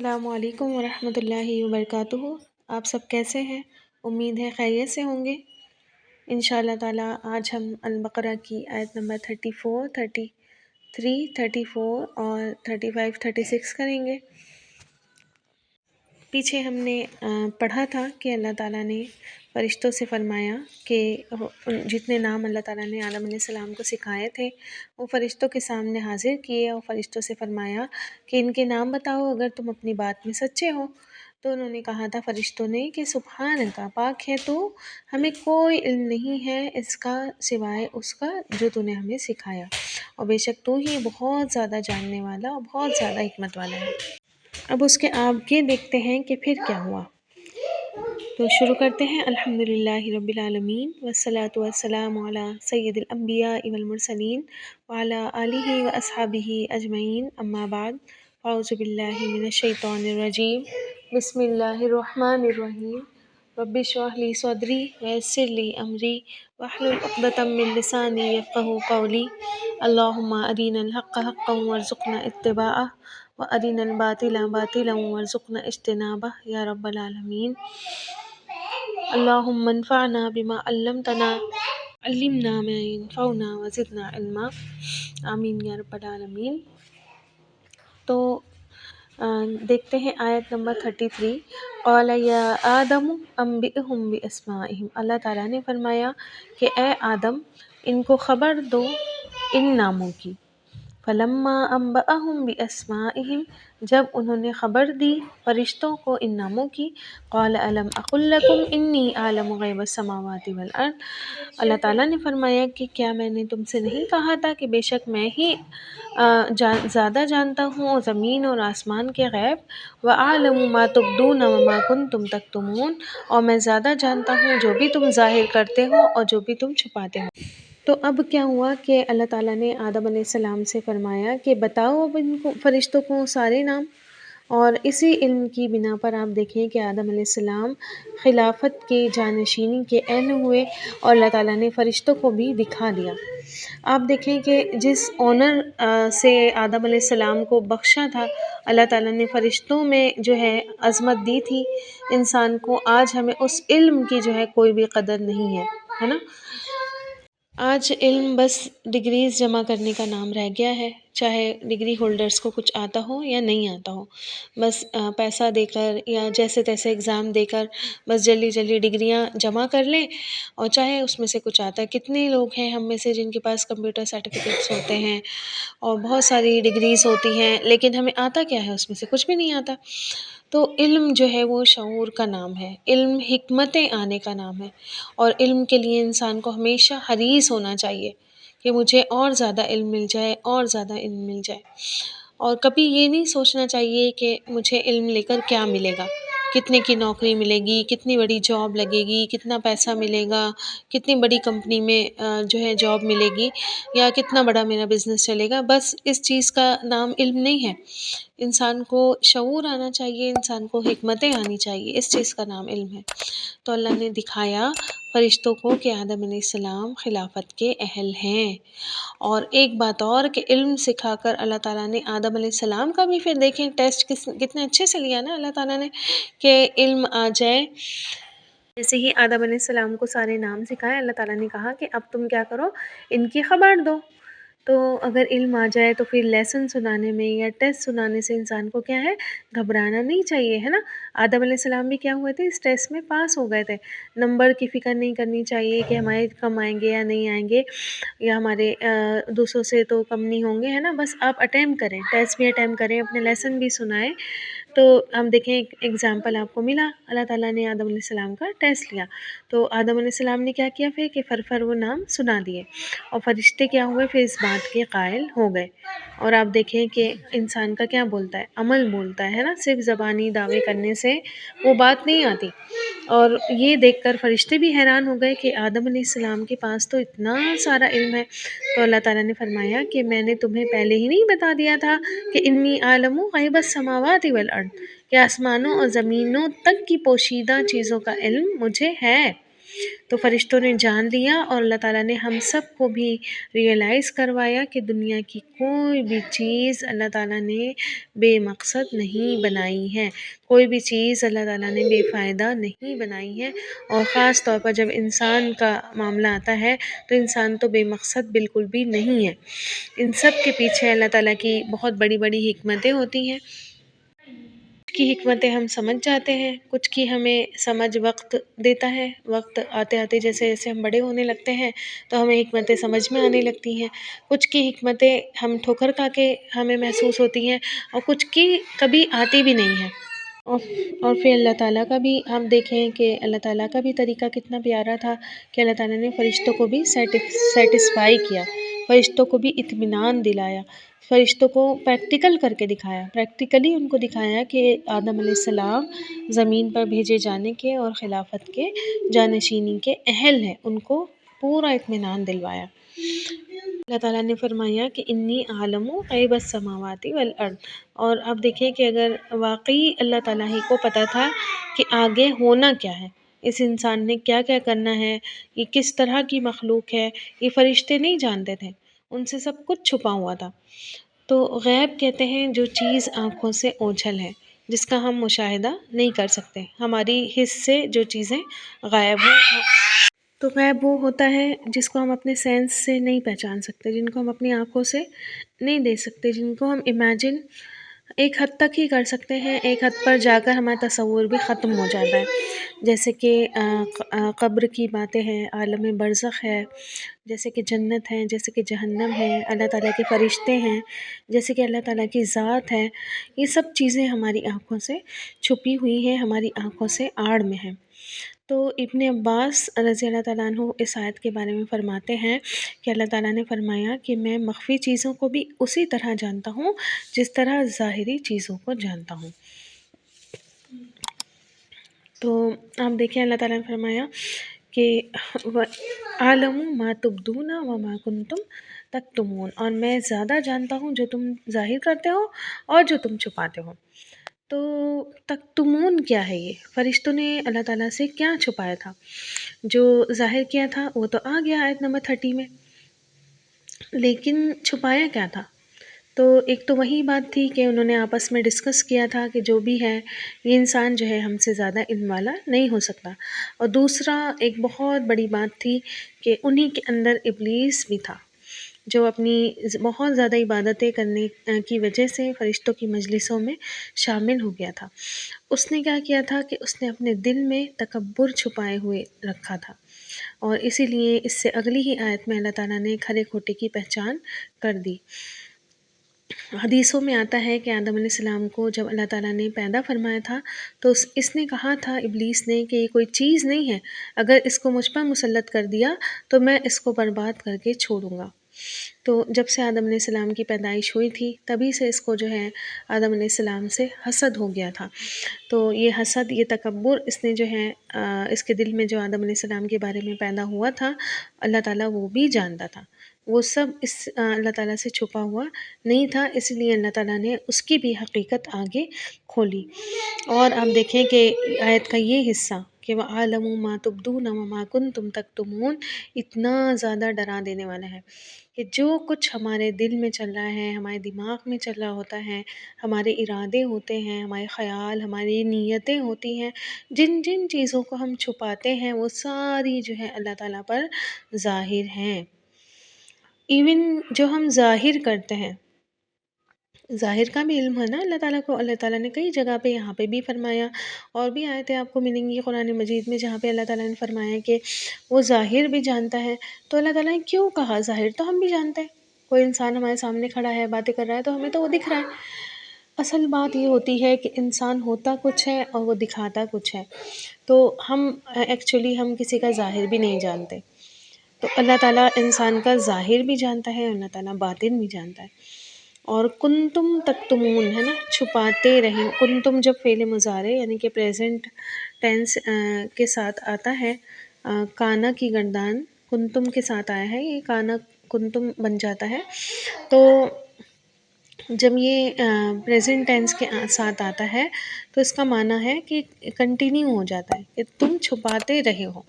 السلام علیکم ورحمۃ اللہ وبرکاتہ۔ آپ سب کیسے ہیں؟ امید ہے خیریت سے ہوں گے۔ انشاءاللہ تعالی آج ہم البقرہ کی آیت نمبر 34، 33، 34 اور 35، 36 کریں گے۔ پیچھے ہم نے پڑھا تھا کہ اللہ تعالیٰ نے فرشتوں سے فرمایا کہ جتنے نام اللہ تعالیٰ نے آدم علیہ السلام کو سکھائے تھے وہ فرشتوں کے سامنے حاضر کیے اور فرشتوں سے فرمایا کہ ان کے نام بتاؤ اگر تم اپنی بات میں سچے ہو۔ تو انہوں نے کہا تھا فرشتوں نے کہ سبحان کا، پاک ہے تو، ہمیں کوئی علم نہیں ہے اس کا سوائے اس کا جو تو نے ہمیں سکھایا، اور بے شک تو ہی بہت زیادہ جاننے والا اور بہت زیادہ حکمت والا ہے۔ اب اس کے آگے دیکھتے ہیں کہ پھر کیا ہوا۔ تو شروع کرتے ہیں۔ الحمدللہ رب العالمین والصلاة والسلام علی سید الانبیاء والمرسلین وعلی آلہ واصحابہ اجمعین، اما بعد، اعوذ باللہ من الشیطان الرجیم، بسم اللہ الرحمن الرحیم، رب اشرح لی صدری ویسر لی امری واحلل عقدۃ من لسانی یفقہوا قولی، اللہم ارنا الحق حقا وارزقنا اتباعہ وارنا الباطل باطلا وارزقنا اجتنابہ یا رب العالمین۔ اللہم انفعنا بما علمتنا، علمنا ما ينفعنا وزدنا علما، آمین یا رب العالمین۔ تو دیکھتے ہیں آیت نمبر 33۔ قال یا آدم انبئہم باسمائہم، اللہ تعالیٰ نے فرمایا کہ اے آدم ان کو خبر دو ان ناموں کی۔ فلما انبأہم باسمائہم، جب انہوں نے خبر دی فرشتوں کو ان ناموں کی، قال الم اقل لکم انی اعلم غیب السماوات والارض، اللہ تعالیٰ نے فرمایا کہ کیا میں نے تم سے نہیں کہا تھا کہ بے شک میں ہی زیادہ جانتا ہوں زمین اور آسمان کے غیب، وَأَعْلَمُ مَا تُبْدُونَ وَمَا كُنْتُمْ تَكْتُمُونَ، اور میں زیادہ جانتا ہوں جو بھی تم ظاہر کرتے ہو اور جو بھی تم چھپاتے ہو۔ تو اب کیا ہوا کہ اللہ تعالیٰ نے آدم علیہ السلام سے فرمایا کہ بتاؤ اب ان کو، فرشتوں کو سارے نام، اور اسی علم کی بنا پر آپ دیکھیں کہ آدم علیہ السلام خلافت کے جانشینی کے اہل ہوئے اور اللہ تعالیٰ نے فرشتوں کو بھی دکھا دیا۔ آپ دیکھیں کہ جس آنر سے آدم علیہ السلام کو بخشا تھا، اللہ تعالیٰ نے فرشتوں میں جو ہے عظمت دی تھی انسان کو، آج ہمیں اس علم کی جو ہے کوئی بھی قدر نہیں ہے نا۔ آج علم بس ڈگریز جمع کرنے کا نام رہ گیا ہے، چاہے ڈگری ہولڈرز کو کچھ آتا ہو یا نہیں آتا ہو، بس پیسہ دے کر یا جیسے تیسے اگزام دے کر بس جلدی جلدی ڈگریاں جمع کر لیں، اور چاہے اس میں سے کچھ آتا ہے۔ کتنے لوگ ہیں ہم میں سے جن کے پاس کمپیوٹر سرٹیفکیٹس ہوتے ہیں اور بہت ساری ڈگریز ہوتی ہیں، لیکن ہمیں آتا کیا ہے؟ اس میں سے کچھ بھی نہیں آتا۔ تو علم جو ہے وہ شعور کا نام ہے، علم حکمتیں آنے کا نام ہے، اور علم کے لیے انسان کو ہمیشہ حریص ہونا چاہیے کہ مجھے اور زیادہ علم مل جائے، اور زیادہ علم مل جائے، اور کبھی یہ نہیں سوچنا چاہیے کہ مجھے علم لے کر کیا ملے گا، کتنے کی نوکری ملے گی، کتنی بڑی جاب لگے گی، کتنا پیسہ ملے گا، کتنی بڑی کمپنی میں جو ہے جاب ملے گی، یا کتنا بڑا میرا بزنس چلے گا۔ بس اس چیز کا نام علم نہیں ہے، انسان کو شعور آنا چاہیے، انسان کو حکمتیں آنی چاہیے، اس چیز کا نام علم ہے۔ تو اللہ نے دکھایا فرشتوں کو کہ آدم علیہ السلام خلافت کے اہل ہیں، اور ایک بات اور کہ علم سکھا کر اللہ تعالیٰ نے آدم علیہ السلام کا بھی پھر دیکھیں ٹیسٹ کتنے اچھے سے لیا نا اللہ تعالیٰ نے کہ علم آ جائے۔ جیسے ہی آدم علیہ السلام کو سارے نام سکھائے، اللہ تعالیٰ نے کہا کہ اب تم کیا کرو، ان کی خبر دو۔ تو اگر علم آ جائے تو پھر لیسن سنانے میں یا ٹیسٹ سنانے سے انسان کو کیا ہے، گھبرانا نہیں چاہیے، ہے نا۔ آدم علیہ السلام بھی کیا ہوئے تھے، اس ٹیسٹ میں پاس ہو گئے تھے۔ نمبر کی فکر نہیں کرنی چاہیے کہ ہمارے کم آئیں گے یا نہیں آئیں گے، یا ہمارے دوسروں سے تو کم نہیں ہوں گے، ہے نا۔ بس آپ اٹیمپٹ کریں، ٹیسٹ بھی اٹیمپٹ کریں، اپنے لیسن بھی سنائیں۔ تو ہم دیکھیں ایک ایگزامپل آپ کو ملا، اللہ تعالیٰ نے آدم علیہ السلام کا ٹیسٹ لیا، تو آدم علیہ السلام نے کیا کیا پھر کہ فر وہ نام سنا دیے، اور فرشتے کیا ہوئے پھر اس بات کے قائل ہو گئے۔ اور آپ دیکھیں کہ انسان کا کیا بولتا ہے، عمل بولتا ہے نا، صرف زبانی دعوے کرنے سے وہ بات نہیں آتی۔ اور یہ دیکھ کر فرشتے بھی حیران ہو گئے کہ آدم علیہ السلام کے پاس تو اتنا سارا علم ہے۔ تو اللہ تعالیٰ نے فرمایا کہ میں نے تمہیں پہلے ہی نہیں بتا دیا تھا کہ انی اعلم غیب السماوات والارض، کہ آسمانوں اور زمینوں تک کی پوشیدہ چیزوں کا علم مجھے ہے۔ تو فرشتوں نے جان لیا اور اللہ تعالیٰ نے ہم سب کو بھی ریئلائز کروایا کہ دنیا کی کوئی بھی چیز اللہ تعالیٰ نے بے مقصد نہیں بنائی ہے، کوئی بھی چیز اللہ تعالیٰ نے بے فائدہ نہیں بنائی ہے، اور خاص طور پر جب انسان کا معاملہ آتا ہے تو انسان تو بے مقصد بالکل بھی نہیں ہے۔ ان سب کے پیچھے اللہ تعالیٰ کی بہت بڑی بڑی حکمتیں ہوتی ہیں۔ کچھ کی حکمتیں ہم سمجھ جاتے ہیں، کچھ کی ہمیں سمجھ وقت دیتا ہے، وقت آتے آتے جیسے جیسے ہم بڑے ہونے لگتے ہیں تو ہمیں حکمتیں سمجھ میں آنے لگتی ہیں، کچھ کی حکمتیں ہم ٹھوکر کھا کے ہمیں محسوس ہوتی ہیں، اور کچھ کی کبھی آتی بھی نہیں ہیں۔ اور اور پھر اللہ تعالیٰ کا بھی ہم دیکھیں کہ اللہ تعالیٰ کا بھی طریقہ کتنا پیارا تھا کہ اللہ تعالیٰ نے فرشتوں کو بھی سیٹسفائی کیا، فرشتوں کو بھی اطمینان دلایا، فرشتوں کو پریکٹیکل کر کے دکھایا، پریکٹیکلی ان کو دکھایا کہ آدم علیہ السلام زمین پر بھیجے جانے کے اور خلافت کے جانشینی کے اہل ہیں، ان کو پورا اطمینان دلوایا۔ اللہ تعالیٰ نے فرمایا کہ انی عالم غیب السماوات والارض، اور اب دیکھیں کہ اگر واقعی اللہ تعالیٰ ہی کو پتہ تھا کہ آگے ہونا کیا ہے، اس انسان نے کیا کیا کرنا ہے، یہ کس طرح کی مخلوق ہے، یہ فرشتے نہیں جانتے تھے، ان سے سب کچھ چھپا ہوا تھا۔ تو غیب کہتے ہیں جو چیز آنکھوں سے اوجھل ہے، جس کا ہم مشاہدہ نہیں کر سکتے، ہماری حس سے جو چیزیں غائب ہیں۔ تو غیب وہ ہوتا ہے جس کو ہم اپنے سینس سے نہیں پہچان سکتے، جن کو ہم اپنی آنکھوں سے نہیں دیکھ سکتے، جن کو ہم امیجن ایک حد تک ہی کر سکتے ہیں، ایک حد پر جا کر ہمارا تصور بھی ختم ہو جاتا ہے، جیسے کہ قبر کی باتیں ہیں، عالم برزخ ہے، جیسے کہ جنت ہے، جیسے کہ جہنم ہے، اللہ تعالیٰ کے فرشتے ہیں، جیسے کہ اللہ تعالیٰ کی ذات ہے، یہ سب چیزیں ہماری آنکھوں سے چھپی ہوئی ہیں، ہماری آنکھوں سے آڑ میں ہیں۔ تو ابن عباس رضی اللہ تعالیٰ عنہ اس آیت کے بارے میں فرماتے ہیں کہ اللہ تعالیٰ نے فرمایا کہ میں مخفی چیزوں کو بھی اسی طرح جانتا ہوں جس طرح ظاہری چیزوں کو جانتا ہوں۔ تو آپ دیکھیں اللہ تعالیٰ نے فرمایا کہ عالم ما تبدون وما کنتم تکتمون، اور میں زیادہ جانتا ہوں جو تم ظاہر کرتے ہو اور جو تم چھپاتے ہو۔ تو تکتمون کیا ہے؟ یہ فرشتوں نے اللہ تعالیٰ سے کیا چھپایا تھا؟ جو ظاہر کیا تھا وہ تو آ گیا آیت نمبر 30 میں، لیکن چھپایا کیا تھا؟ تو ایک تو وہی بات تھی کہ انہوں نے آپس میں ڈسکس کیا تھا کہ جو بھی ہے یہ انسان جو ہے ہم سے زیادہ علم والا نہیں ہو سکتا، اور دوسرا ایک بہت بڑی بات تھی کہ انہی کے اندر ابلیس بھی تھا جو اپنی بہت زیادہ عبادتیں کرنے کی وجہ سے فرشتوں کی مجلسوں میں شامل ہو گیا تھا۔ اس نے کیا کیا تھا کہ اس نے اپنے دل میں تکبر چھپائے ہوئے رکھا تھا، اور اسی لیے اس سے اگلی ہی آیت میں اللہ تعالیٰ نے کھرے کھوٹے کی پہچان کر دی۔ حدیثوں میں آتا ہے کہ آدم علیہ السلام کو جب اللہ تعالیٰ نے پیدا فرمایا تھا تو اس نے کہا تھا ابلیس نے کہ یہ کوئی چیز نہیں ہے، اگر اس کو مجھ پر مسلط کر دیا تو میں اس کو برباد کر کے چھوڑوں گا۔ تو جب سے آدم علیہ السلام کی پیدائش ہوئی تھی تبھی سے اس کو جو ہے آدم علیہ السلام سے حسد ہو گیا تھا۔ تو یہ حسد، یہ تکبر اس نے جو ہے اس کے دل میں جو آدم علیہ السلام کے بارے میں پیدا ہوا تھا، اللہ تعالیٰ وہ بھی جانتا تھا، وہ سب اس اللہ تعالیٰ سے چھپا ہوا نہیں تھا، اس لیے اللہ تعالیٰ نے اس کی بھی حقیقت آگے کھولی۔ اور آپ دیکھیں کہ آیت کا یہ حصہ کہ وَعَالَمُ مَا تُبْدُونَ وَمَا كُنْتُمْ تَكْتُمُونَ اتنا زیادہ ڈرا دینے والا ہے کہ جو کچھ ہمارے دل میں چل رہا ہے، ہمارے دماغ میں چل رہا ہوتا ہے، ہمارے ارادے ہوتے ہیں، ہمارے خیال، ہماری نیتیں ہوتی ہیں، جن جن چیزوں کو ہم چھپاتے ہیں وہ ساری جو ہے اللہ تعالیٰ پر ظاہر ہیں۔ ایون جو ہم ظاہر کرتے ہیں، ظاہر کا بھی علم ہے نا اللہ تعالیٰ کو، اللہ تعالیٰ نے کئی جگہ پہ یہاں پہ بھی فرمایا، اور بھی آیتیں آپ کو ملیں گی قرآن مجید میں جہاں پہ اللہ تعالیٰ نے فرمایا کہ وہ ظاہر بھی جانتا ہے۔ تو اللہ تعالیٰ نے کیوں کہا ظاہر؟ تو ہم بھی جانتے ہیں، کوئی انسان ہمارے سامنے کھڑا ہے، باتیں کر رہا ہے، تو ہمیں تو وہ دکھ رہا ہے۔ اصل بات یہ ہوتی ہے کہ انسان ہوتا کچھ ہے اور وہ دکھاتا کچھ ہے، تو ہم ایکچولی ہم کسی کا ظاہر بھی نہیں جانتے۔ تو اللہ تعالیٰ انسان کا ظاہر بھی جانتا ہے، اللہ تعالیٰ باطن بھی جانتا ہے۔ اور کنتم تکتمون ہے نا، چھپاتے رہیں۔ کنتم جب فعل مضارع یعنی کہ پریزنٹ ٹینس کے ساتھ آتا ہے، کانا کی گردان کنتم کے ساتھ آیا ہے، یہ کانا کنتم بن جاتا ہے۔ تو جب یہ پریزنٹ ٹینس کے ساتھ آتا ہے تو اس کا معنی ہے کہ کنٹینیو ہو جاتا ہے کہ تم چھپاتے رہے ہو،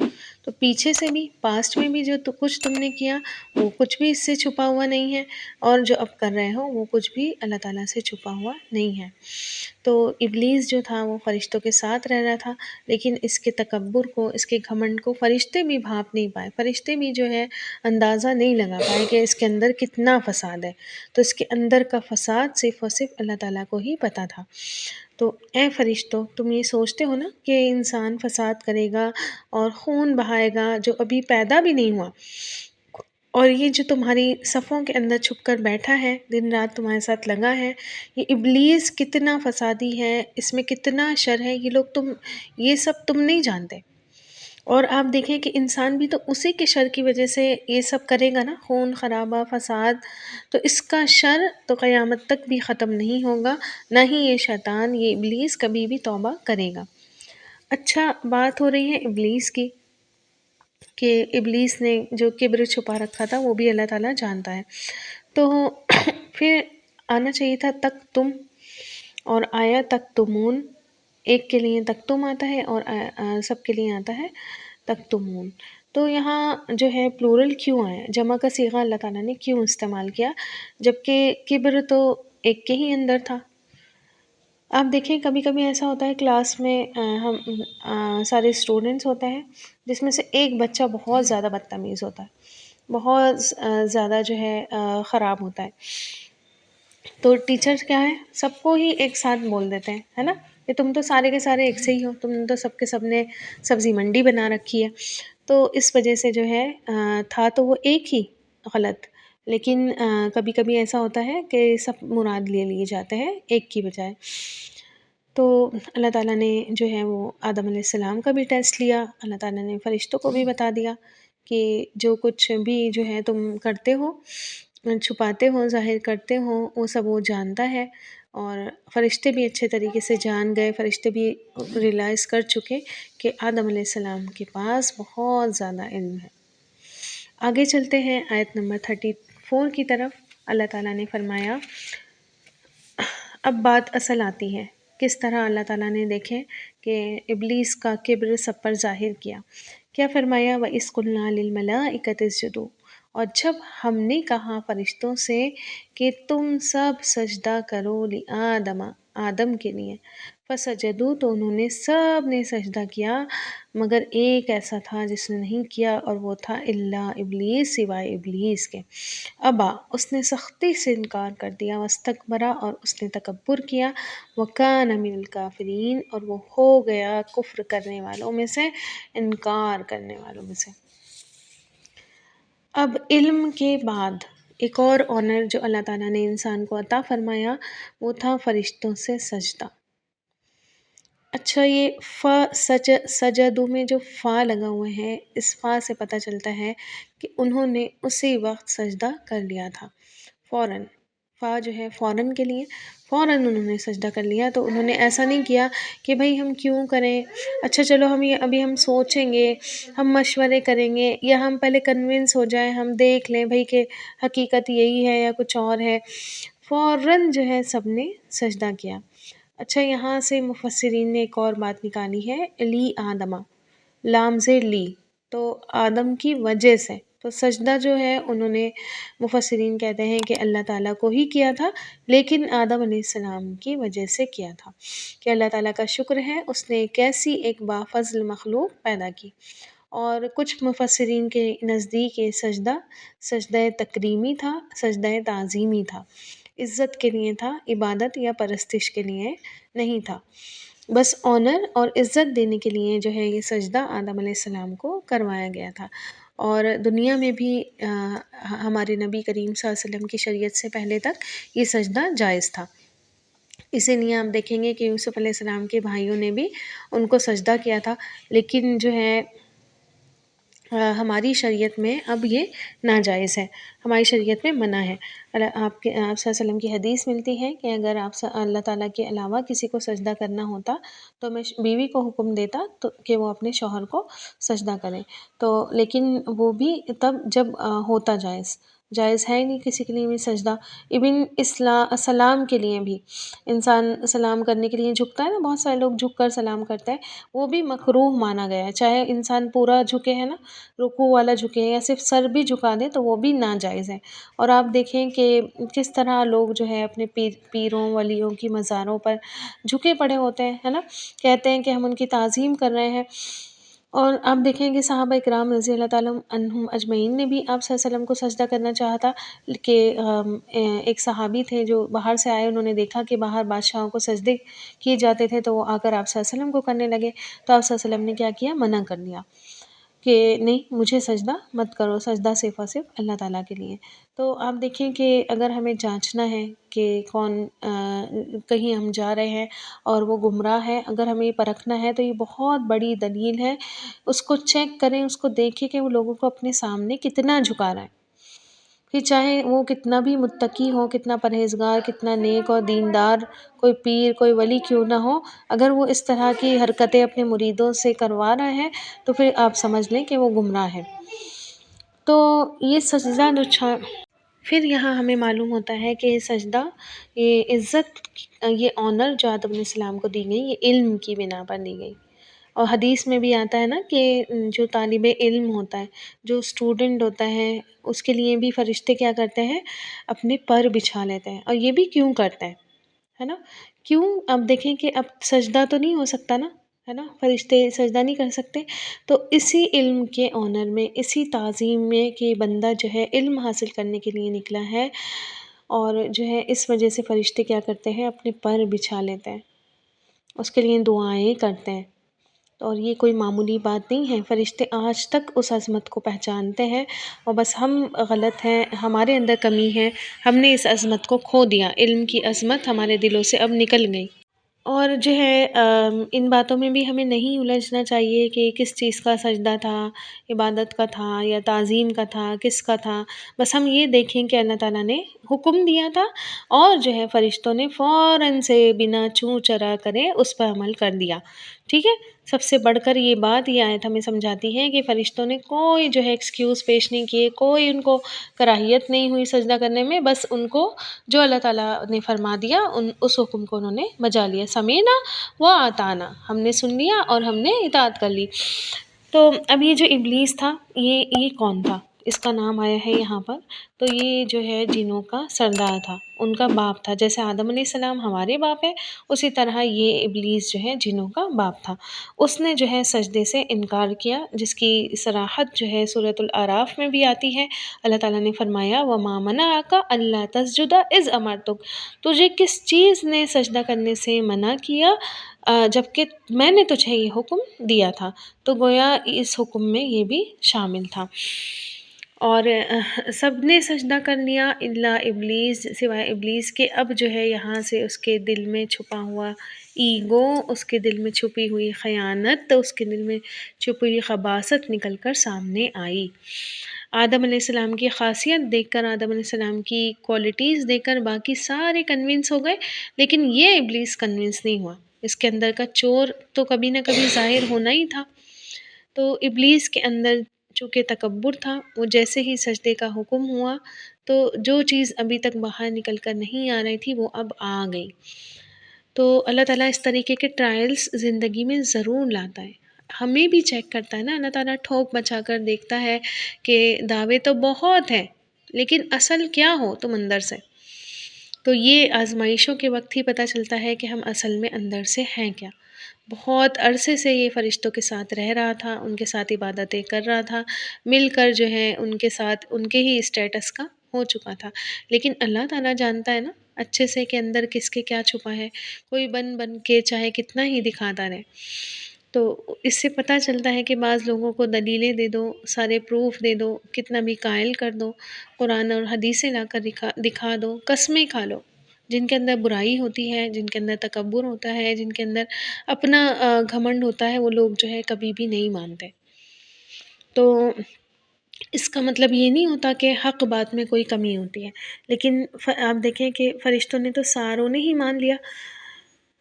تو پیچھے سے بھی، پاسٹ میں بھی جو کچھ تم نے کیا وہ کچھ بھی اس سے چھپا ہوا نہیں ہے، اور جو اب کر رہے ہو وہ کچھ بھی اللہ تعالیٰ سے چھپا ہوا نہیں ہے۔ تو ابلیس جو تھا وہ فرشتوں کے ساتھ رہ رہا تھا، لیکن اس کے تکبر کو، اس کے گھمنڈ کو فرشتے بھی بھانپ نہیں پائے، فرشتے بھی جو ہے اندازہ نہیں لگا پائے کہ اس کے اندر کتنا فساد ہے۔ تو اس کے اندر کا فساد صرف اور صرف اللہ تعالیٰ کو ہی پتہ تھا۔ تو اے فرشتوں، تم یہ سوچتے ہو نا کہ انسان فساد کرے گا اور خون بہائے گا جو ابھی پیدا بھی نہیں ہوا، اور یہ جو تمہاری صفوں کے اندر چھپ کر بیٹھا ہے، دن رات تمہارے ساتھ لگا ہے، یہ ابلیس کتنا فسادی ہے، اس میں کتنا شر ہے، یہ سب تم نہیں جانتے۔ اور آپ دیکھیں کہ انسان بھی تو اسی کے شر کی وجہ سے یہ سب کرے گا نا، خون خرابہ، فساد، تو اس کا شر تو قیامت تک بھی ختم نہیں ہوگا، نہ ہی یہ شیطان، یہ ابلیس کبھی بھی توبہ کرے گا۔ اچھا، بات ہو رہی ہے ابلیس کی، کہ ابلیس نے جو کبر چھپا رکھا تھا وہ بھی اللہ تعالیٰ جانتا ہے۔ تو پھر آنا چاہیے تھا تک تم، اور آیا تک تمون، ایک کے لیے تک تم آتا ہے اور سب کے لیے آتا ہے تک تمون۔ تو یہاں جو ہے پلورل کیوں آیا، جمع کا صیغہ اللہ تعالیٰ نے کیوں استعمال کیا، جبکہ کبر تو ایک کے ہی اندر تھا؟ آپ دیکھیں کبھی کبھی ایسا ہوتا ہے کلاس میں، ہم سارے اسٹوڈنٹس ہوتے ہیں، جس میں سے ایک بچہ بہت زیادہ بدتمیز ہوتا ہے، بہت زیادہ جو ہے خراب ہوتا ہے، تو ٹیچر کیا ہے، سب کو ہی ایک ساتھ بول دیتے ہیں، ہے نا، کہ تم تو سارے کے سارے ایک سے ہی ہو، تم تو سب کے سب نے سبزی منڈی بنا رکھی ہے۔ تو اس وجہ سے جو ہے تھا تو وہ ایک ہی غلط، لیکن کبھی کبھی ایسا ہوتا ہے کہ سب مراد لے لیے جاتے ہیں ایک کی بجائے۔ تو اللہ تعالیٰ نے جو ہے وہ آدم علیہ السلام کا بھی ٹیسٹ لیا، اللہ تعالیٰ نے فرشتوں کو بھی بتا دیا کہ جو کچھ بھی جو ہے تم کرتے ہو، چھپاتے ہو، ظاہر کرتے ہو، وہ سب وہ جانتا ہے، اور فرشتے بھی اچھے طریقے سے جان گئے، فرشتے بھی ریلائز کر چکے کہ آدم علیہ السلام کے پاس بہت زیادہ علم ہے۔ آگے چلتے ہیں آیت نمبر 34 کی طرف۔ اللہ تعالیٰ نے فرمایا، اب بات اصل آتی ہے، کس طرح اللہ تعالیٰ نے دیکھے کہ ابلیس کا کبر سب پر ظاہر کیا۔ کیا فرمایا، وَإِذْ قُلْنَا لِلْمَلَائِكَةِ اسْجُدُوا، اور جب ہم نے کہا فرشتوں سے کہ تم سب سجدہ کرو لِآدم، آدم کے لیے، فسجدوا، تو انہوں نے سب نے سجدہ کیا، مگر ایک ایسا تھا جس نے نہیں کیا، اور وہ تھا الا ابلیس، سوائے ابلیس کے۔ ابا، اس نے سختی سے انکار کر دیا، واستکبرا، اور اس نے تکبر کیا، وکان من الکافرین، اور وہ ہو گیا کفر کرنے والوں میں سے، انکار کرنے والوں میں سے۔ اب علم کے بعد ایک اور آنر جو اللہ تعالیٰ نے انسان کو عطا فرمایا، وہ تھا فرشتوں سے سجدہ۔ اچھا، یہ سجدو میں جو فا لگا ہوا ہے، اس فا سے پتہ چلتا ہے کہ انہوں نے اسی وقت سجدہ کر لیا تھا، فوراً، فا جو ہے فوراً کے لیے، فوراً انہوں نے سجدہ کر لیا۔ تو انہوں نے ایسا نہیں کیا کہ بھائی ہم کیوں کریں، اچھا چلو ابھی ہم سوچیں گے، ہم مشورے کریں گے، یا ہم پہلے کنونس ہو جائیں، ہم دیکھ لیں بھائی کہ حقیقت یہی ہے یا کچھ اور ہے۔ فوراً جو ہے سب نے سجدہ کیا۔ اچھا، یہاں سے مفسرین نے ایک اور بات نکالی ہے، لی آدمہ، لام سے لی، تو آدم کی وجہ سے، تو سجدہ جو ہے انہوں نے مفسرین کہتے ہیں کہ اللہ تعالیٰ کو ہی کیا تھا، لیکن آدم علیہ السلام کی وجہ سے کیا تھا، کہ اللہ تعالیٰ کا شکر ہے اس نے ایک ایسی ایک بافضل مخلوق پیدا کی۔ اور کچھ مفسرین کے نزدیک یہ سجدہ تکریمی تھا، سجدہ تعظیمی تھا، عزت کے لیے تھا، عبادت یا پرستش کے لیے نہیں تھا، بس آنر اور عزت دینے کے لیے جو ہے یہ سجدہ آدم علیہ السلام کو کروایا گیا تھا۔ اور دنیا میں بھی ہمارے نبی کریم صلی اللہ علیہ وسلم کی شریعت سے پہلے تک یہ سجدہ جائز تھا، اسی لیے آپ دیکھیں گے کہ یوسف علیہ السلام کے بھائیوں نے بھی ان کو سجدہ کیا تھا، لیکن جو ہے ہماری شریعت میں اب یہ ناجائز ہے، ہماری شریعت میں منع ہے۔ آپ صلی اللہ علیہ وسلم کی حدیث ملتی ہے کہ اگر آپ اللہ تعالیٰ کے علاوہ کسی کو سجدہ کرنا ہوتا تو میں بیوی کو حکم دیتا تو کہ وہ اپنے شوہر کو سجدہ کریں، تو لیکن وہ بھی تب جب ہوتا جائز، جائز ہے ہی نہیں کسی کے لیے بھی سجدہ۔ ایون سلام کے لیے بھی انسان سلام کرنے کے لیے جھکتا ہے نا، بہت سارے لوگ جھک کر سلام کرتے ہیں، وہ بھی مکروہ مانا گیا ہے، چاہے انسان پورا جھکے ہے نا، رکوع والا جھکے یا صرف سر بھی جھکا دے تو وہ بھی ناجائز ہے۔ اور آپ دیکھیں کہ کس طرح لوگ جو ہے اپنے پیروں ولیوں کی مزاروں پر جھکے پڑے ہوتے ہیں، ہے نا، کہتے ہیں کہ ہم ان کی تعظیم کر رہے ہیں۔ اور آپ دیکھیں کہ صحابہ اکرام رضی اللہ تعالیٰ عنہم اجمعین نے بھی آپ صلی اللہ علیہ وسلم کو سجدہ کرنا چاہا تھا، کہ ایک صحابی تھے جو باہر سے آئے، انہوں نے دیکھا کہ باہر بادشاہوں کو سجدے کیے جاتے تھے، تو وہ آ کر آپ صلی اللہ علیہ وسلم کو کرنے لگے، تو آپ صلی اللہ علیہ وسلم نے کیا کیا، منع کر دیا کہ نہیں، مجھے سجدہ مت کرو، سجدہ صرف اور صرف اللہ تعالیٰ کے لیے۔ تو آپ دیکھیں کہ اگر ہمیں جانچنا ہے کہ کون کہیں ہم جا رہے ہیں اور وہ گمراہ ہے، اگر ہمیں یہ پرکھنا ہے تو یہ بہت بڑی دلیل ہے، اس کو چیک کریں، اس کو دیکھیں کہ وہ لوگوں کو اپنے سامنے کتنا جھکا رہا ہے، کہ چاہے وہ کتنا بھی متقی ہو، کتنا پرہیزگار، کتنا نیک اور دیندار کوئی پیر کوئی ولی کیوں نہ ہو، اگر وہ اس طرح کی حرکتیں اپنے مریدوں سے کروا رہا ہے تو پھر آپ سمجھ لیں کہ وہ گمراہ ہے۔ تو یہ سجدہ پھر یہاں ہمیں معلوم ہوتا ہے کہ سجدہ، یہ عزت، یہ آنر جو آدم علیہ السلام کو دی گئی، یہ علم کی بنا پر دی گئی۔ اور حدیث میں بھی آتا ہے نا کہ جو طالب علم ہوتا ہے، جو اسٹوڈنٹ ہوتا ہے، اس کے لیے بھی فرشتے کیا کرتے ہیں، اپنے پر بچھا لیتے ہیں۔ اور یہ بھی کیوں کرتے ہیں، ہے نا، کیوں؟ اب دیکھیں کہ اب سجدہ تو نہیں ہو سکتا نا، ہے نا، فرشتے سجدہ نہیں کر سکتے، تو اسی علم کے آنر میں، اسی تعظیم میں کہ بندہ جو ہے علم حاصل کرنے کے لیے نکلا ہے، اور جو ہے اس وجہ سے فرشتے کیا کرتے ہیں، اپنے پر بچھا لیتے ہیں، اس کے لیے دعائیں کرتے ہیں۔ اور یہ کوئی معمولی بات نہیں ہے، فرشتے آج تک اس عظمت کو پہچانتے ہیں، اور بس ہم غلط ہیں، ہمارے اندر کمی ہے، ہم نے اس عظمت کو کھو دیا، علم کی عظمت ہمارے دلوں سے اب نکل گئی۔ اور جو ہے ان باتوں میں بھی ہمیں نہیں الجھنا چاہیے کہ کس چیز کا سجدہ تھا، عبادت کا تھا یا تعظیم کا تھا، کس کا تھا، بس ہم یہ دیکھیں کہ اللہ تعالیٰ نے حکم دیا تھا، اور جو ہے فرشتوں نے فوراً سے بنا چوں چرا کرے اس پر عمل کر دیا، ٹھیک ہے۔ سب سے بڑھ کر یہ بات، یہ آیت ہمیں سمجھاتی ہے کہ فرشتوں نے کوئی جو ہے ایکسکیوز پیش نہیں کیے، کوئی ان کو کراہیت نہیں ہوئی سجدہ کرنے میں، بس ان کو جو اللہ تعالیٰ نے فرما دیا اس حکم کو انہوں نے بجا لیا، سمینا و اطعنا، ہم نے سن لیا اور ہم نے اطاعت کر لی۔ تو اب یہ جو ابلیس تھا، یہ کون تھا، اس کا نام آیا ہے یہاں پر، تو یہ جو ہے جنوں کا سردار تھا، ان کا باپ تھا، جیسے آدم علیہ السلام ہمارے باپ ہے، اسی طرح یہ ابلیس جو ہے جنوں کا باپ تھا۔ اس نے جو ہے سجدے سے انکار کیا، جس کی صراحت جو ہے سورۃ الاعراف میں بھی آتی ہے، اللہ تعالیٰ نے فرمایا وَمَا مَنَعَكَ أَلَّا تَسْجُدَ إِذْ أَمَرْتُكَ، تجھے کس چیز نے سجدہ کرنے سے منع کیا جبکہ میں نے تجھے یہ حکم دیا تھا، تو گویا اس حکم میں یہ بھی شامل تھا۔ اور سب نے سجدہ کر لیا الا ابلیس، سوائے ابلیس کے۔ اب جو ہے یہاں سے اس کے دل میں چھپا ہوا ایگو، اس کے دل میں چھپی ہوئی خیانت، اس کے دل میں چھپی ہوئی خباثت نکل کر سامنے آئی۔ آدم علیہ السلام کی خاصیت دیکھ کر، آدم علیہ السلام کی کوالٹیز دیکھ کر باقی سارے کنونس ہو گئے، لیکن یہ ابلیس کنونس نہیں ہوا، اس کے اندر کا چور تو کبھی نہ کبھی ظاہر ہونا ہی تھا۔ تو ابلیس کے اندر چونکہ تکبر تھا، وہ جیسے ہی سجدے کا حکم ہوا تو جو چیز ابھی تک باہر نکل کر نہیں آ رہی تھی وہ اب آ گئی۔ تو اللہ تعالیٰ اس طریقے کے ٹرائلز زندگی میں ضرور لاتا ہے، ہمیں بھی چیک کرتا ہے نا، اللہ تعالیٰ ٹھوک بچا کر دیکھتا ہے کہ دعوے تو بہت ہیں لیکن اصل کیا ہو تم اندر سے۔ تو یہ آزمائشوں کے وقت ہی پتہ چلتا ہے کہ ہم اصل میں اندر سے ہیں کیا۔ بہت عرصے سے یہ فرشتوں کے ساتھ رہ رہا تھا، ان کے ساتھ عبادتیں کر رہا تھا، مل کر جو ہے ان کے ساتھ ان کے ہی اسٹیٹس کا ہو چکا تھا، لیکن اللہ تعالیٰ جانتا ہے نا اچھے سے کہ اندر کس کے کیا چھپا ہے، کوئی بن کے چاہے کتنا ہی دکھاتا رہے۔ تو اس سے پتہ چلتا ہے کہ بعض لوگوں کو دلیلیں دے دو، سارے پروف دے دو، کتنا بھی قائل کر دو، قرآن اور حدیثیں لا کر دکھا دو، قسمیں کھا لو، جن کے اندر برائی ہوتی ہے، جن کے اندر تکبر ہوتا ہے، جن کے اندر اپنا گھمنڈ ہوتا ہے، وہ لوگ جو ہے کبھی بھی نہیں مانتے۔ تو اس کا مطلب یہ نہیں ہوتا کہ حق بات میں کوئی کمی ہوتی ہے، لیکن آپ دیکھیں کہ فرشتوں نے تو ساروں نے ہی مان لیا،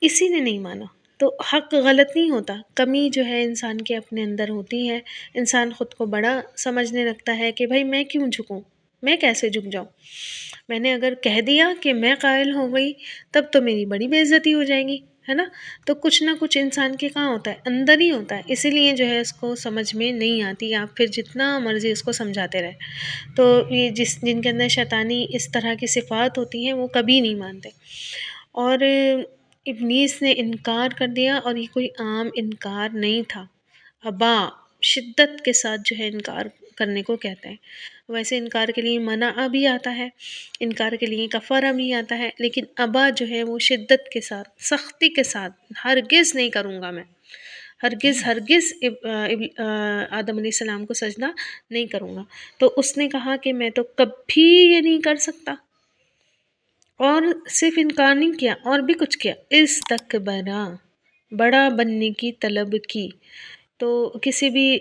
اسی نے نہیں مانا، تو حق غلط نہیں ہوتا، کمی جو ہے انسان کے اپنے اندر ہوتی ہے، انسان خود کو بڑا سمجھنے لگتا ہے کہ بھائی میں کیوں جھکوں، میں کیسے جھک جاؤں؟ میں نے اگر کہہ دیا کہ میں قائل ہو گئی تب تو میری بڑی بے عزتی ہو جائے گی، ہے نا؟ تو کچھ نہ کچھ انسان کے کہاں ہوتا ہے، اندر ہی ہوتا ہے، اسی لیے جو ہے اس کو سمجھ میں نہیں آتی، آپ پھر جتنا مرضی اس کو سمجھاتے رہے۔ تو یہ جن کے اندر شیطانی اس طرح کی صفات ہوتی ہیں وہ کبھی نہیں مانتے۔ اور ابلیس نے انکار کر دیا، اور یہ کوئی عام انکار نہیں تھا، ابا، شدت کے ساتھ جو ہے انکار کرنے کو کہتے ہیں۔ ویسے انکار کے لیے منع بھی آتا ہے، انکار کے لیے کفارہ بھی آتا ہے، لیکن ابا جو ہے وہ شدت کے ساتھ، سختی کے ساتھ، ہرگز نہیں کروں گا میں، ہرگز ہرگز آدم علیہ السلام کو سجدہ نہیں کروں گا۔ تو اس نے کہا کہ میں تو کبھی یہ نہیں کر سکتا، اور صرف انکار نہیں کیا اور بھی کچھ کیا، استکبرا، بڑا بننے کی طلب کی۔ تو کسی بھی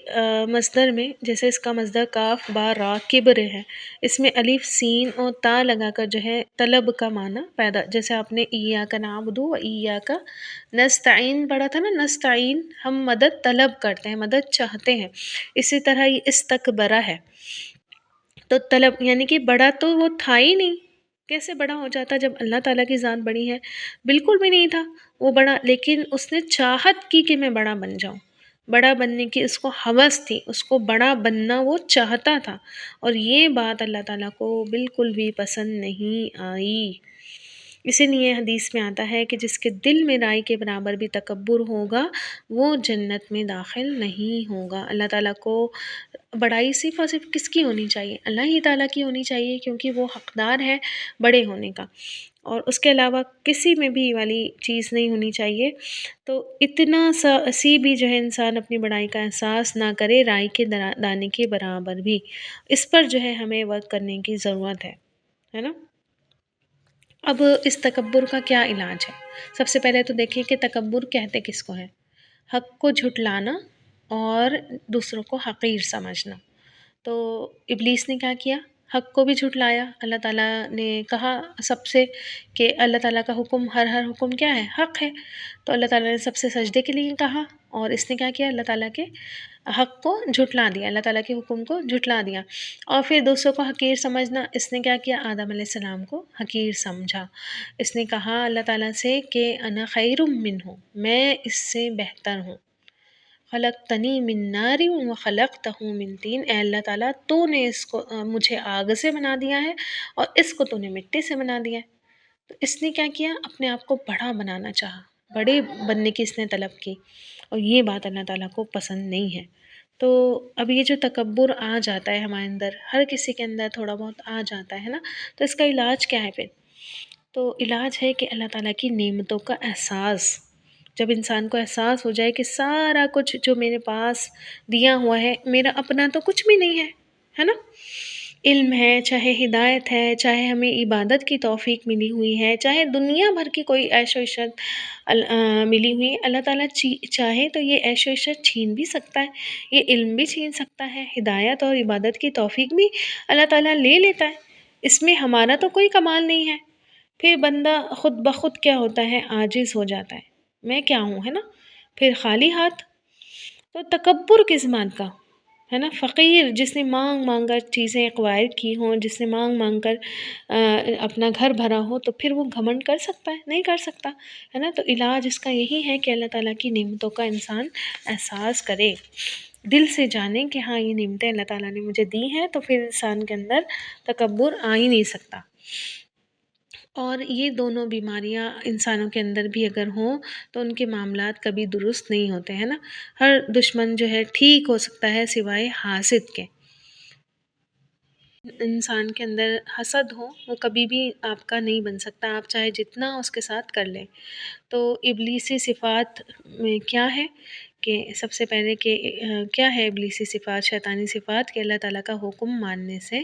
مصدر میں، جیسے اس کا مصدر کاف با را کبر ہے، اس میں الف سین اور تا لگا کر جو ہے طلب کا معنی پیدا، جیسے آپ نے ایاک نعبد و ایاک نستعین پڑھا تھا نا، نستعین ہم مدد طلب کرتے ہیں، مدد چاہتے ہیں، اسی طرح یہ استکبرہ ہے، تو طلب یعنی کہ بڑا تو وہ تھا ہی نہیں، کیسے بڑا ہو جاتا جب اللہ تعالیٰ کی ذات بڑی ہے؟ بالکل بھی نہیں تھا وہ بڑا، لیکن اس نے چاہت کی کہ میں بڑا بن جاؤں، بڑا بننے کی اس کو ہوس تھی، اس کو بڑا بننا وہ چاہتا تھا، اور یہ بات اللہ تعالیٰ کو بالکل بھی پسند نہیں آئی۔ اسی لیے حدیث میں آتا ہے کہ جس کے دل میں رائی کے برابر بھی تکبر ہوگا وہ جنت میں داخل نہیں ہوگا۔ اللہ تعالیٰ کو بڑائی صرف اور صرف کس کی ہونی چاہیے؟ اللہ ہی تعالیٰ کی ہونی چاہیے، کیونکہ وہ حقدار ہے بڑے ہونے کا، اور اس کے علاوہ کسی میں بھی والی چیز نہیں ہونی چاہیے۔ تو اتنا سی بھی جو ہے انسان اپنی بڑائی کا احساس نہ کرے، رائی کے دانے کے برابر بھی، اس پر جو ہے ہمیں ورک کرنے کی ضرورت ہے نا؟ اب اس تکبر کا کیا علاج ہے؟ سب سے پہلے تو دیکھیں کہ تکبر کہتے کس کو ہے؟ حق کو جھٹلانا اور دوسروں کو حقیر سمجھنا۔ تو ابلیس نے کیا کیا؟ حق کو بھی جھٹلایا۔ اللہ تعالیٰ نے کہا سب سے کہ اللہ تعالیٰ کا حکم، ہر حکم کیا ہے؟ حق ہے۔ تو اللہ تعالیٰ نے سب سے سجدے کے لیے کہا، اور اس نے کیا کیا؟ اللہ تعالیٰ کے حق کو جھٹلا دیا، اللہ تعالیٰ کے حکم کو جھٹلا دیا۔ اور پھر دوسروں کو حقیر سمجھنا، اس نے کیا کیا؟ آدم علیہ السلام کو حقیر سمجھا۔ اس نے کہا اللہ تعالیٰ سے کہ انا خیر منہ، میں اس سے بہتر ہوں، خلقتنی من نار و خلقتہ من طین، اے اللہ تعالیٰ تو نے اس کو مجھے آگ سے بنا دیا ہے اور اس کو تو نے مٹی سے بنا دیا ہے۔ تو اس نے کیا کیا؟ اپنے آپ کو بڑا بنانا چاہا، بڑے بننے کی اس نے طلب کی، اور یہ بات اللہ تعالیٰ کو پسند نہیں ہے۔ تو اب یہ جو تکبر آ جاتا ہے ہمارے اندر، ہر کسی کے اندر تھوڑا بہت آ جاتا ہے نا، تو اس کا علاج کیا ہے پھر؟ تو علاج ہے کہ اللہ تعالیٰ کی نعمتوں کا احساس، جب انسان کو احساس ہو جائے کہ سارا کچھ جو میرے پاس دیا ہوا ہے، میرا اپنا تو کچھ بھی نہیں ہے نا؟ علم ہے، چاہے ہدایت ہے، چاہے ہمیں عبادت کی توفیق ملی ہوئی ہے، چاہے دنیا بھر کی کوئی عیش و عشرت ملی ہوئی ہے، اللہ تعالیٰ چاہے تو یہ عیش و عشرت چھین بھی سکتا ہے، یہ علم بھی چھین سکتا ہے، ہدایت اور عبادت کی توفیق بھی اللہ تعالیٰ لے لیتا ہے، اس میں ہمارا تو کوئی کمال نہیں ہے۔ پھر بندہ خود بخود کیا ہوتا ہے؟ عاجز ہو جاتا ہے، میں کیا ہوں، ہے نا؟ پھر خالی ہاتھ۔ تو تکبر کس بات کا ہے نا؟ فقیر جس نے مانگ مانگ کر چیزیں ایکوائر کی ہوں، جس نے مانگ مانگ کر اپنا گھر بھرا ہو، تو پھر وہ گھمنڈ کر سکتا ہے؟ نہیں کر سکتا، ہے نا؟ تو علاج اس کا یہی ہے کہ اللہ تعالیٰ کی نعمتوں کا انسان احساس کرے، دل سے جانے کہ ہاں یہ نعمتیں اللہ تعالیٰ نے مجھے دی ہیں، تو پھر انسان کے اندر تکبر آ ہی نہیں سکتا۔ اور یہ دونوں بیماریاں انسانوں کے اندر بھی اگر ہوں تو ان کے معاملات کبھی درست نہیں ہوتے، ہے نا؟ ہر دشمن جو ہے ٹھیک ہو سکتا ہے سوائے حاسد کے۔ انسان کے اندر حسد ہو وہ کبھی بھی آپ کا نہیں بن سکتا، آپ چاہے جتنا اس کے ساتھ کر لیں۔ تو ابلیسی صفات میں کیا ہے کہ سب سے پہلے کہ کیا ہے ابلیسی صفات، شیطانی صفات؟ کہ اللہ تعالیٰ کا حکم ماننے سے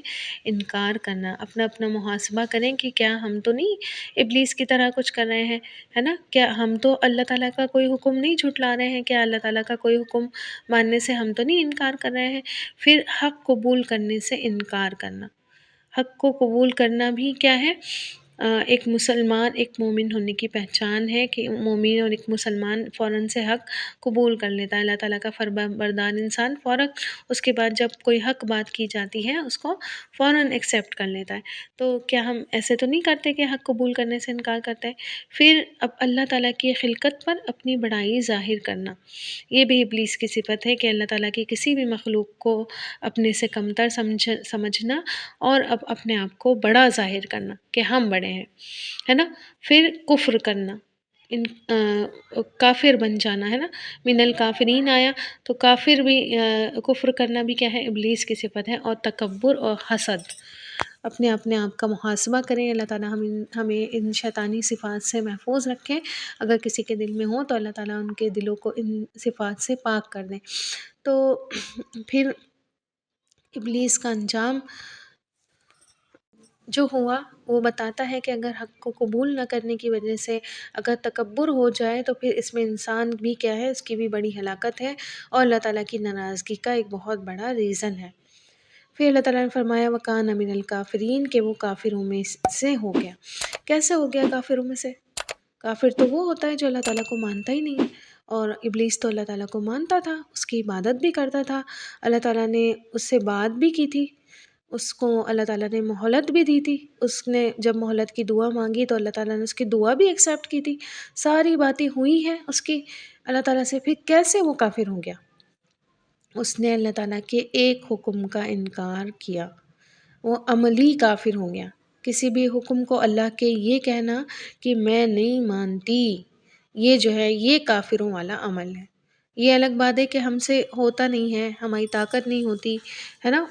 انکار کرنا۔ اپنا اپنا محاسبہ کریں کہ کیا ہم تو نہیں ابلیس کی طرح کچھ کر رہے ہیں، ہے نا؟ کیا ہم تو اللہ تعالیٰ کا کوئی حکم نہیں جھٹلا رہے ہیں؟ کیا اللہ تعالیٰ کا کوئی حکم ماننے سے ہم تو نہیں انکار کر رہے ہیں؟ پھر حق قبول کرنے سے انکار کرنا۔ حق کو قبول کرنا بھی کیا ہے؟ ایک مسلمان ایک مومن ہونے کی پہچان ہے کہ مومن اور ایک مسلمان فوراً سے حق قبول کر لیتا ہے، اللہ تعالیٰ کا فرما بردار انسان فوراً اس کے بعد جب کوئی حق بات کی جاتی ہے اس کو فوراً ایکسیپٹ کر لیتا ہے۔ تو کیا ہم ایسے تو نہیں کرتے کہ حق قبول کرنے سے انکار کرتے ہیں؟ پھر اب اللہ تعالیٰ کی خلقت پر اپنی بڑائی ظاہر کرنا، یہ بھی ابلیس کی صفت ہے کہ اللہ تعالیٰ کی کسی بھی مخلوق کو اپنے سے کمتر سمجھنا اور اب اپنے آپ کو بڑا ظاہر کرنا کہ ہم بڑے ہیں، ہے نا؟ پھر کفر کرنا، کافر بن جانا، ہے نا؟ من الکافرین آیا تو کافر بھی کفر کرنا بھی کیا ہے؟ ابلیس کی صفت ہے۔ اور تکبر اور حسد، اپنے آپ کا محاسبہ کریں۔ اللہ تعالیٰ ہمیں ان شیطانی صفات سے محفوظ رکھیں، اگر کسی کے دل میں ہو تو اللہ تعالیٰ ان کے دلوں کو ان صفات سے پاک کر دیں۔ تو پھر ابلیس کا انجام جو ہوا وہ بتاتا ہے کہ اگر حق کو قبول نہ کرنے کی وجہ سے اگر تکبر ہو جائے تو پھر اس میں انسان بھی کیا ہے، اس کی بھی بڑی ہلاکت ہے اور اللہ تعالیٰ کی ناراضگی کا ایک بہت بڑا ریزن ہے۔ پھر اللہ تعالیٰ نے فرمایا وَكَانَ مِنَ الْكَافِرِينَ کہ وہ کافروں میں سے ہو گیا۔ کیسے ہو گیا کافروں میں سے؟ کافر تو وہ ہوتا ہے جو اللہ تعالیٰ کو مانتا ہی نہیں ہے، اور ابلیس تو اللہ تعالیٰ کو مانتا تھا، اس کی عبادت بھی کرتا تھا، اللہ تعالیٰ نے اس سے بات بھی کی تھی، اس کو اللہ تعالیٰ نے مہلت بھی دی تھی، اس نے جب مہلت کی دعا مانگی تو اللہ تعالیٰ نے اس کی دعا بھی ایکسیپٹ کی تھی، ساری باتیں ہوئی ہیں اس کی اللہ تعالیٰ سے، پھر کیسے وہ کافر ہو گیا؟ اس نے اللہ تعالیٰ کے ایک حکم کا انکار کیا، وہ عملی کافر ہو گیا۔ کسی بھی حکم کو اللہ کے یہ کہنا کہ میں نہیں مانتی، یہ جو ہے یہ کافروں والا عمل ہے۔ یہ الگ بات ہے کہ ہم سے ہوتا نہیں ہے، ہماری طاقت نہیں ہوتی ہے نا،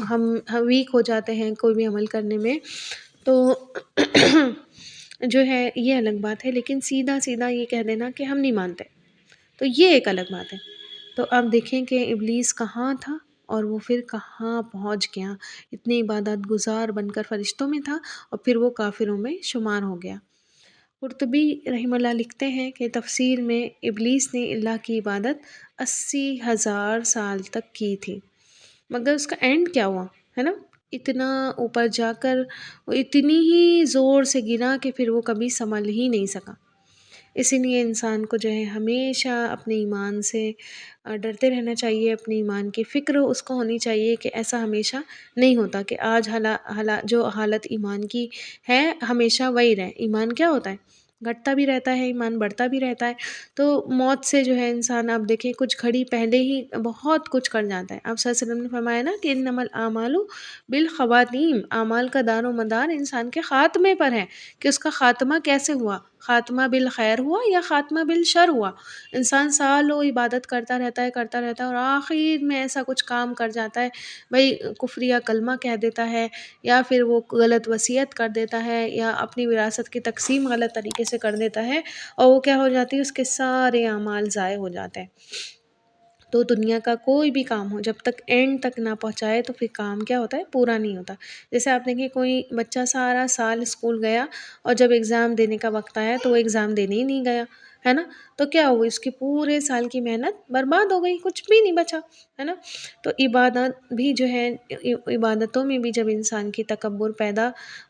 ہم ویک ہو جاتے ہیں کوئی بھی عمل کرنے میں، تو جو ہے یہ الگ بات ہے، لیکن سیدھا سیدھا یہ کہہ دینا کہ ہم نہیں مانتے تو یہ ایک الگ بات ہے۔ تو آپ دیکھیں کہ ابلیس کہاں تھا اور وہ پھر کہاں پہنچ گیا، اتنی عبادت گزار بن کر فرشتوں میں تھا اور پھر وہ کافروں میں شمار ہو گیا۔ قرطبی رحمہ اللہ لکھتے ہیں کہ تفسیر میں ابلیس نے اللہ کی عبادت 80,000 سال تک کی تھی، مگر اس کا اینڈ کیا ہوا ہے نا، اتنا اوپر جا کر وہ اتنی ہی زور سے گرا کہ پھر وہ کبھی سنبھل ہی نہیں سکا۔ اسی لیے انسان کو جو ہے ہمیشہ اپنے ایمان سے ڈرتے رہنا چاہیے، اپنے ایمان کی فکر اس کو ہونی چاہیے کہ ایسا ہمیشہ نہیں ہوتا کہ آج جو حالت ایمان کی ہے ہمیشہ وہی رہے۔ ایمان کیا ہوتا ہے؟ گھٹتا بھی رہتا ہے، ایمان بڑھتا بھی رہتا ہے۔ تو موت سے جو ہے انسان آپ دیکھیں کچھ گھڑی پہلے ہی بہت کچھ کر جاتا ہے۔ آپ صلی اللہ علیہ وسلم نے فرمایا نا کہ انما الاعمال بالخواتیم، اعمال کا دار و مدار انسان کے خاتمے پر ہے کہ اس کا خاتمہ کیسے ہوا، خاتمہ بالخیر ہوا یا خاتمہ بالشر ہوا۔ انسان سالوں عبادت کرتا رہتا ہے اور آخر میں ایسا کچھ کام کر جاتا ہے، بھئی کفریہ کلمہ کہہ دیتا ہے، یا پھر وہ غلط وصیت کر دیتا ہے، یا اپنی وراثت کی تقسیم غلط طریقے سے کر دیتا ہے، اور وہ کیا ہو جاتی ہے، اس کے سارے اعمال ضائع ہو جاتے ہیں۔ تو دنیا کا کوئی بھی کام ہو جب تک اینڈ تک نہ پہنچائے تو پھر کام کیا ہوتا ہے، پورا نہیں ہوتا۔ جیسے آپ دیکھیں کوئی بچہ سارا سال اسکول گیا اور جب ایگزام دینے کا وقت آیا تو وہ ایگزام دینے ہی نہیں گیا، ہے نا، تو کیا ہوا، اس کی پورے سال کی محنت برباد ہو گئی، کچھ بھی نہیں بچا، ہے نا۔ تو عبادت بھی جو ہے، عبادتوں میں بھی جب انسان کی تکبر پیدا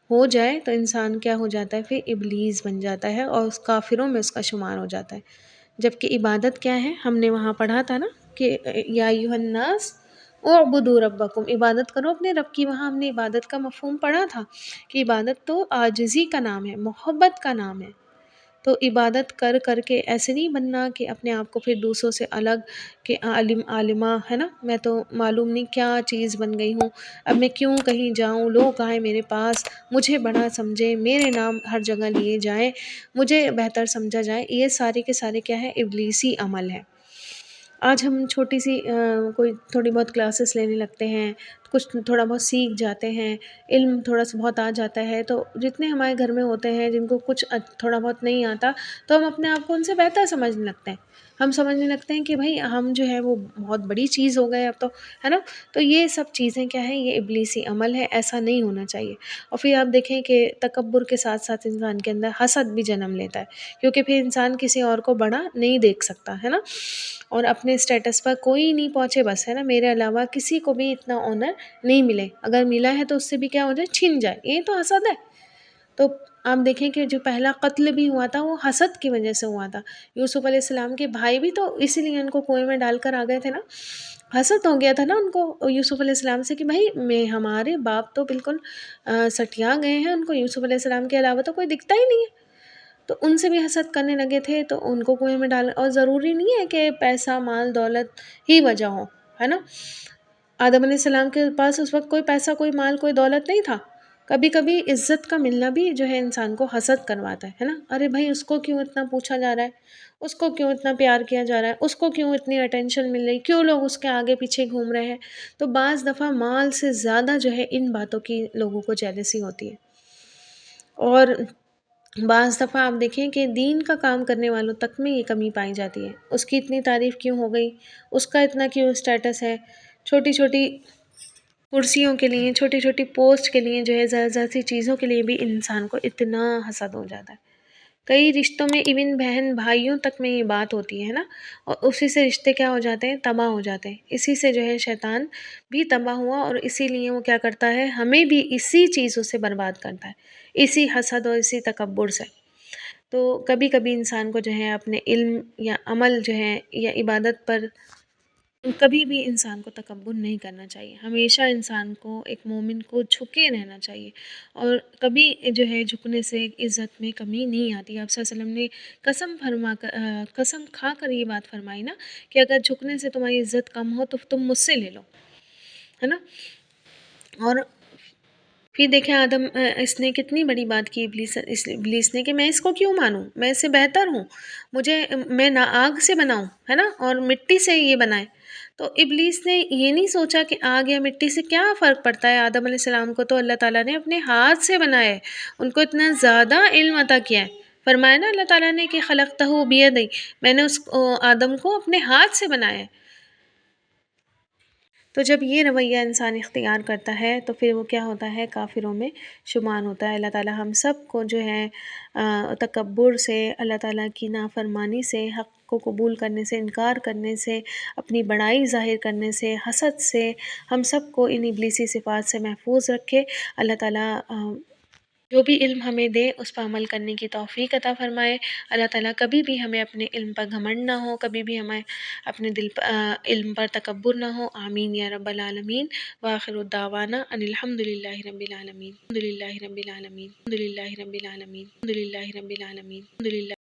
ہو جائے تو انسان کیا ہو جاتا ہے، پھر ابلیس بن جاتا ہے اور اس کافروں میں اس کا شمار ہو جاتا ہے۔ جبکہ عبادت کیا ہے، ہم نے وہاں پڑھا تھا نا کہ یا ایھا الناس اعبدوا ربکم، عبادت کرو اپنے رب کی، وہاں ہم نے عبادت کا مفہوم پڑھا تھا کہ عبادت تو عاجزی کا نام ہے، محبت کا نام ہے۔ تو عبادت کر کر کے ایسے نہیں بننا کہ اپنے آپ کو پھر دوسروں سے الگ، کہ عالم عالمہ ہے نا، میں تو معلوم نہیں کیا چیز بن گئی ہوں، اب میں کیوں کہیں جاؤں، لوگ آئیں میرے پاس، مجھے بڑا سمجھیں، میرے نام ہر جگہ لیے جائیں، مجھے بہتر سمجھا جائے، یہ سارے کے سارے کیا ہے، ابلیسی عمل ہے۔ آج ہم چھوٹی سی کوئی تھوڑی بہت کلاسز لینے لگتے ہیں، کچھ تھوڑا بہت سیکھ جاتے ہیں، علم تھوڑا سا بہت آ جاتا ہے، تو جتنے ہمارے گھر میں ہوتے ہیں جن کو کچھ تھوڑا بہت نہیں آتا تو ہم اپنے آپ کو ان سے بہتر سمجھنے لگتے ہیں، ہم سمجھنے لگتے ہیں کہ بھائی ہم جو ہے وہ بہت بڑی چیز ہو گئے اب تو، ہے نا۔ تو یہ سب چیزیں کیا ہیں، یہ ابلیسی عمل ہے، ایسا نہیں ہونا چاہیے۔ اور پھر آپ دیکھیں کہ تکبر کے ساتھ ساتھ انسان کے اندر حسد بھی جنم لیتا ہے، کیونکہ پھر انسان کسی اور کو بڑا نہیں دیکھ سکتا، ہے نا، اور اپنے اسٹیٹس پر کوئی نہیں پہنچے بس، ہے نا، میرے علاوہ کسی کو بھی اتنا آنر نہیں ملے، اگر ملا ہے تو اس سے بھی کیا ہو جائے، چھن جائے، یہ تو حسد ہے۔ تو آپ دیکھیں کہ جو پہلا قتل بھی ہوا تھا وہ حسد کی وجہ سے ہوا تھا. یوسف علیہ السلام کے بھائی بھی تو اسی لیے ان کو کنویں میں ڈال کر آ گئے تھے نا. حسد ہو گیا تھا نا ان کو یوسف علیہ السلام سے کہ بھائی ہمارے باپ تو بالکل سٹیا گئے ہیں، ان کو یوسف علیہ السلام کے علاوہ تو کوئی دکھتا ہی نہیں ہے. تو ان سے بھی حسد کرنے لگے تھے، تو ان کو کنویں میں ڈال. اور ضروری نہیں ہے کہ پیسہ مال دولت ہی وجہ ہو، ہے نا. آدم علیہ السلام کے پاس اس وقت کوئی پیسہ کوئی مال کوئی دولت نہیں تھا. کبھی کبھی عزت کا ملنا بھی جو ہے انسان کو حسد کرواتا ہے نا. ارے بھائی اس کو کیوں اتنا پوچھا جا رہا ہے، اس کو کیوں اتنا پیار کیا جا رہا ہے، اس کو کیوں اتنی اٹینشن مل رہی، کیوں لوگ اس کے آگے پیچھے گھوم رہے ہیں. تو بعض دفعہ مال سے زیادہ جو ہے ان باتوں کی لوگوں کو جیلسی ہوتی ہے. اور بعض دفعہ آپ دیکھیں کہ دین کا کام کرنے والوں تک میں یہ کمی پائی جاتی ہے. اس کی اتنی تعریف کیوں ہو گئی، اس کا اتنا کیوں اسٹیٹس ہے. چھوٹی چھوٹی کرسیوں کے لیے، چھوٹی چھوٹی پوسٹ کے لیے جو ہے ذرا ذرا سی چیزوں کے لیے بھی انسان کو اتنا حسد ہو جاتا ہے. کئی رشتوں میں ایون بہن بھائیوں تک میں یہ بات ہوتی ہے نا، اور اسی سے رشتے کیا ہو جاتے ہیں، تباہ ہو جاتے ہیں. اسی سے جو ہے شیطان بھی تباہ ہوا، اور اسی لیے وہ کیا کرتا ہے، ہمیں بھی اسی چیزوں سے برباد کرتا ہے، اسی حسد اور اسی تکبر سے. تو کبھی کبھی انسان کو جو ہے اپنے علم یا عمل جو ہے یا عبادت پر کبھی بھی انسان کو تکبر نہیں کرنا چاہیے. ہمیشہ انسان کو، ایک مومن کو جھکے رہنا چاہیے، اور کبھی جو ہے جھکنے سے عزت میں کمی نہیں آتی. آپ صلی اللہ علیہ وسلم نے قسم کھا کر یہ بات فرمائی نا کہ اگر جھکنے سے تمہاری عزت کم ہو تو تم مجھ سے لے لو، ہے نا. اور پھر دیکھیں آدم اس نے کتنی بڑی بات کی ابلیس نے کہ میں اس کو کیوں مانوں، میں اس سے بہتر ہوں، میں نہ آگ سے بناؤں، ہے نا، اور مٹی سے یہ بنائے. تو ابلیس نے یہ نہیں سوچا کہ آگ یا مٹی سے کیا فرق پڑتا ہے. آدم علیہ السلام کو تو اللہ تعالیٰ نے اپنے ہاتھ سے بنایا ہے، ان کو اتنا زیادہ علم عطا کیا ہے. فرمایا نا اللہ تعالیٰ نے کہ خلقتہ بیدی، میں نے اس آدم کو اپنے ہاتھ سے بنایا ہے. تو جب یہ رویہ انسان اختیار کرتا ہے تو پھر وہ کیا ہوتا ہے، کافروں میں شمار ہوتا ہے. اللہ تعالیٰ ہم سب کو جو ہے تکبر سے، اللہ تعالیٰ کی نافرمانی سے، حق کو قبول کرنے سے انکار کرنے سے، اپنی بڑائی ظاہر کرنے سے، حسد سے، ہم سب کو ان ابلیسی صفات سے محفوظ رکھے. اللہ تعالیٰ جو بھی علم ہمیں دے اس پر عمل کرنے کی توفیق عطا فرمائے. اللہ تعالیٰ کبھی بھی ہمیں اپنے علم پر گھمنڈ نہ ہو، کبھی بھی ہمیں اپنے علم پر تکبر نہ ہو. آمین یا رب العالمین. وآخر الدعوانا ان الحمد للہ رب العالمین. الحمد للہ رب العالمین. الحمد للہ رب العالمین. الحمد للہ رب العالمین. الحمد للہ